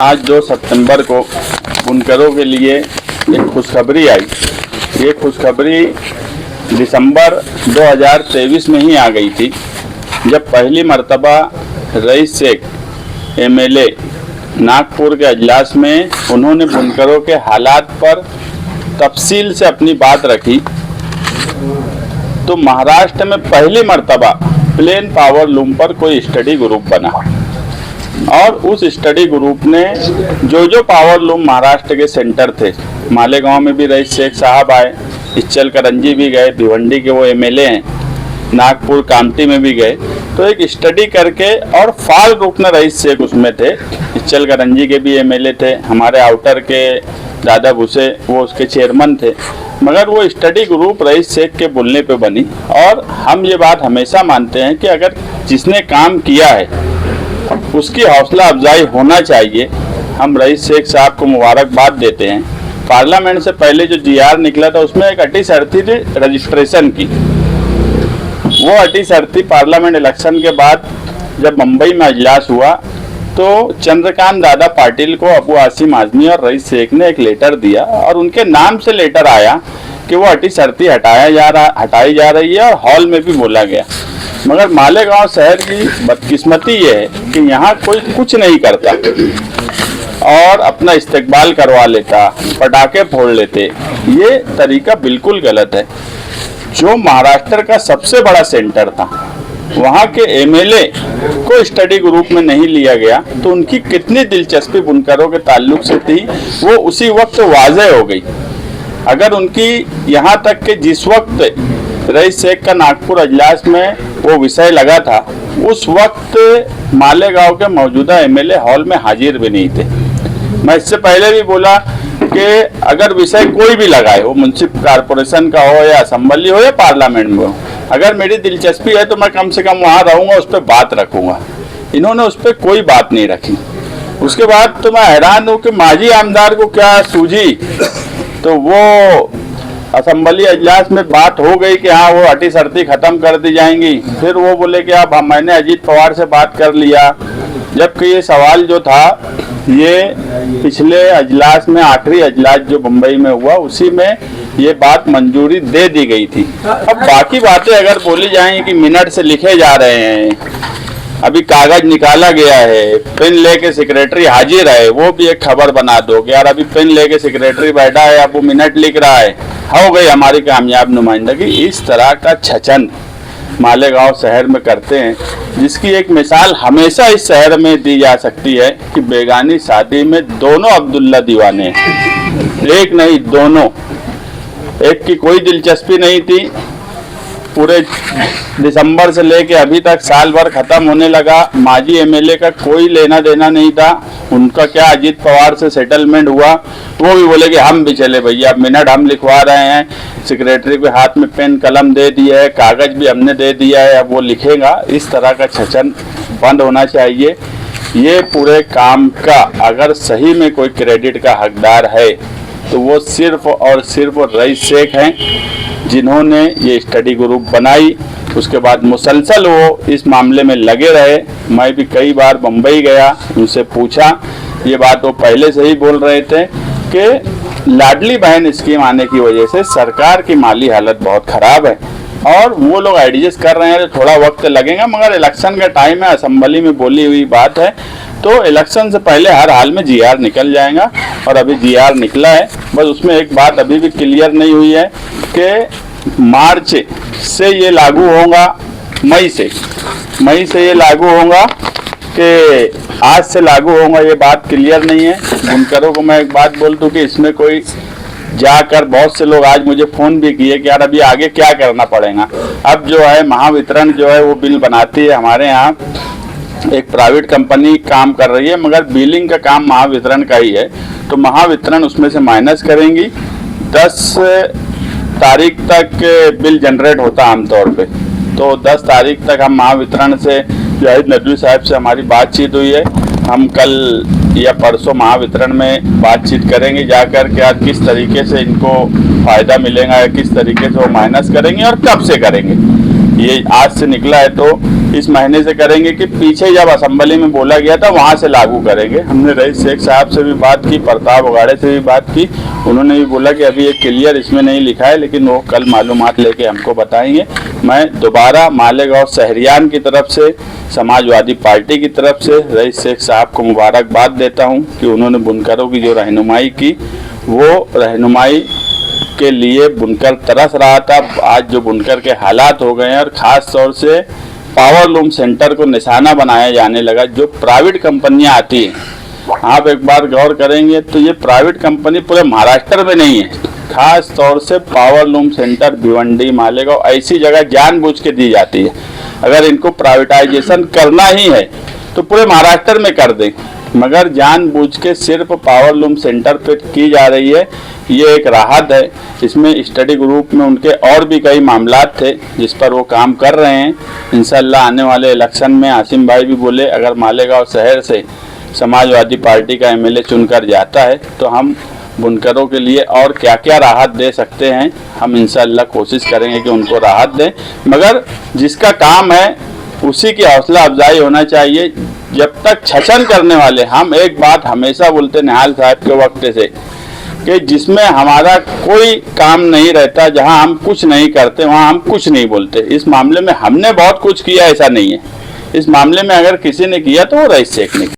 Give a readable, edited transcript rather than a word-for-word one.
आज 2 सितंबर को बुनकरों के लिए एक खुशखबरी आई। ये खुशखबरी दिसंबर 2023 में ही आ गई थी, जब पहली मर्तबा रईस शेख एमएलए नागपुर के अजलास में उन्होंने बुनकरों के हालात पर तफसील से अपनी बात रखी। तो महाराष्ट्र में पहली मर्तबा प्लेन पावर लूम पर कोई स्टडी ग्रुप बना और उस स्टडी ग्रुप ने जो पावर लूम महाराष्ट्र के सेंटर थे, मालेगांव में भी रईस शेख साहब आए, इचलकरंजी भी गए, भिवंडी के वो एमएलए हैं, नागपुर कामठी में भी गए। तो एक स्टडी करके और फाल ग्रुप में रईस शेख उसमें थे, इचलकरंजी के भी एमएलए थे, हमारे आउटर के दादा भूसे वो उसके चेयरमैन थे। मगर वो स्टडी ग्रुप रईस शेख के बोलने पे बनी। और हम ये बात हमेशा मानते हैं कि अगर जिसने काम किया है उसकी हौसला अफजाई होना चाहिए। हम रईस शेख साहब को मुबारकबाद देते हैं। पार्लियामेंट से पहले जो जीआर निकला था उसमें एक अटी शर्ती थी रजिस्ट्रेशन की। वो अटी शर्ती पार्लियामेंट इलेक्शन के बाद जब मुंबई में अजलास हुआ तो चंद्रकांत दादा पाटिल को अबू आसिम आजमी और रईस शेख ने एक लेटर दिया और उनके नाम से लेटर आया कि वो अटी शर्ती हटाई जा रही है और हॉल में भी बोला गया। मगर मालेगांव शहर की बदकिस्मती ये है कि यहाँ कोई कुछ नहीं करता और अपना इस्तकबाल करवा लेता, पटाखे फोड़ लेते। ये तरीका बिल्कुल गलत है। जो महाराष्ट्र का सबसे बड़ा सेंटर था, वहाँ के एमएलए को स्टडी ग्रुप में नहीं लिया गया तो उनकी कितनी दिलचस्पी बुनकरों के ताल्लुक से थी वो उसी वक्त वाज़ेह हो गई। अगर उनकी यहाँ तक कि जिस वक्त रईस शेख का नागपुर अजलास में वो विषय लगा था, उस वक्त मालेगांव के मौजूदा एमएलए हॉल में हाजिर भी नहीं थे। मैं इससे पहले भी बोला कि अगर विषय कोई भी लगाए, वो म्युनिसिपल कॉरपोरेशन का हो या असेंबली हो या पार्लियामेंट में हो, अगर मेरी दिलचस्पी है तो मैं कम से कम वहाँ रहूँगा, उस पर बात रखूँगा। इन्होंने उस पर कोई बात नहीं रखी। उसके बाद तो मैं हैरान हूँ कि माजी आमदार को क्या सूझी। तो वो असेंबली अजलास में बात हो गई कि हाँ वो अटी शर्ती खत्म कर दी जाएंगी। फिर वो बोले कि अब मैंने अजीत पवार से बात कर लिया, जबकि ये सवाल जो था ये पिछले अजलास में, आखिरी अजलास जो मुंबई में हुआ, उसी में ये बात मंजूरी दे दी गई थी। अब बाकी बातें अगर बोली जाएं कि मिनट से लिखे जा रहे हैं, अभी कागज निकाला गया है, पेन लेके सेक्रेटरी हाजिर है, वो भी एक खबर बना दो कि यार अभी पेन लेके सेक्रेटरी बैठा है, अब वो मिनट लिख रहा है, हो गई हमारी कामयाब नुमाइंदगी। इस तरह का छचन मालेगांव शहर में करते हैं, जिसकी एक मिसाल हमेशा इस शहर में दी जा सकती है कि बेगानी शादी में दोनों अब्दुल्ला दीवाने हैं। एक नहीं, दोनों। एक की कोई दिलचस्पी नहीं थी, पूरे दिसंबर से लेके अभी तक साल भर खत्म होने लगा, माजी एमएलए का कोई लेना देना नहीं था। उनका क्या अजीत पवार से सेटलमेंट हुआ, वो भी बोले कि हम भी चले भैया, मिनट हम लिखवा रहे हैं, सेक्रेटरी के हाथ में पेन कलम दे दिया है, कागज भी हमने दे दिया है, अब वो लिखेगा। इस तरह का छचन बंद होना चाहिए। ये पूरे काम का अगर सही में कोई क्रेडिट का हकदार है तो वो सिर्फ और सिर्फ रईस शेख हैं, जिन्होंने ये स्टडी ग्रुप बनाई। उसके बाद मुसलसल वो इस मामले में लगे रहे। मैं भी कई बार मुंबई गया, उनसे पूछा, ये बात वो पहले से ही बोल रहे थे कि लाडली बहन स्कीम आने की वजह से सरकार की माली हालत बहुत ख़राब है और वो लोग एडजस्ट कर रहे हैं, तो थोड़ा वक्त लगेगा, मगर इलेक्शन का टाइम है, असेंबली में बोली हुई बात है, तो इलेक्शन से पहले हर हाल में जीआर निकल जाएगा। और अभी जीआर निकला है, बस उसमें एक बात अभी भी क्लियर नहीं हुई है कि मार्च से ये लागू होगा, मई से ये लागू होगा कि आज से लागू होगा, ये बात क्लियर नहीं है। बुनकरों को मैं एक बात बोल दूं कि इसमें कोई जाकर, बहुत से लोग आज मुझे फ़ोन भी किए कि यार अभी आगे क्या करना पड़ेगा। अब जो है महावितरण जो है वो बिल बनाती है, हमारे यहाँ एक प्राइवेट कंपनी काम कर रही है, मगर बिलिंग का काम महावितरण का ही है, तो महावितरण उसमें से माइनस करेंगी। 10 तारीख तक बिल जनरेट होता है आमतौर पे, तो 10 तारीख तक हम महावितरण से, जाहिद नदवी साहब से हमारी बातचीत हुई है, हम कल या परसों महावितरण में बातचीत करेंगे जाकर के आज किस तरीके से इनको फ़ायदा मिलेगा या किस तरीके से वो माइनस करेंगे और कब से करेंगे। ये आज से निकला है तो इस महीने से करेंगे कि पीछे जब असेंबली में बोला गया था वहां से लागू करेंगे। हमने रईस शेख साहब से भी बात की, प्रताप उघाड़े से भी बात की, उन्होंने भी बोला कि अभी एक क्लियर इसमें नहीं लिखा है, लेकिन वो कल मालूमात लेके हमको बताएंगे। मैं दोबारा मालेगांव शहरियान की तरफ से, समाजवादी पार्टी की तरफ से रईस शेख साहब को मुबारकबाद देता हूं कि उन्होंने बुनकरों की जो रहनुमाई की, वो रहनुमाई के लिए बुनकर तरस रहा था। आज जो बुनकर के हालात हो गए हैं, और ख़ास तौर से पावरलूम सेंटर को निशाना बनाया जाने लगा। जो प्राइवेट कंपनियां आती हैं, आप एक बार गौर करेंगे तो ये प्राइवेट कंपनी पूरे महाराष्ट्र में नहीं है। खास तौर से पावरलूम सेंटर भिवंडी, मालेगांव ऐसी जगह जानबूझ के दी जाती है। अगर इनको प्राइवेटाइजेशन करना ही है तो पूरे महाराष्ट्र में कर दें, मगर जानबूझ के सिर्फ पावरलूम सेंटर पे की जा रही है। ये एक राहत है। इसमें स्टडी ग्रुप में उनके और भी कई मामलात थे जिस पर वो काम कर रहे हैं। इंशाल्लाह आने वाले इलेक्शन में आसिम भाई भी बोले, अगर मालेगांव शहर से समाजवादी पार्टी का एमएलए चुनकर जाता है तो हम बुनकरों के लिए और क्या क्या राहत दे सकते हैं, हम इंशाल्लाह कोशिश करेंगे कि उनको राहत दें। मगर जिसका काम है उसी की हौसला अफजाई होना चाहिए। जब तक छछन करने वाले, हम एक बात हमेशा बोलते निहाल साहब के वक्त से कि जिसमें हमारा कोई काम नहीं रहता, जहां हम कुछ नहीं करते वहां हम कुछ नहीं बोलते। इस मामले में हमने बहुत कुछ किया, ऐसा नहीं है। इस मामले में अगर किसी ने किया तो वो रईस शेख ने किया।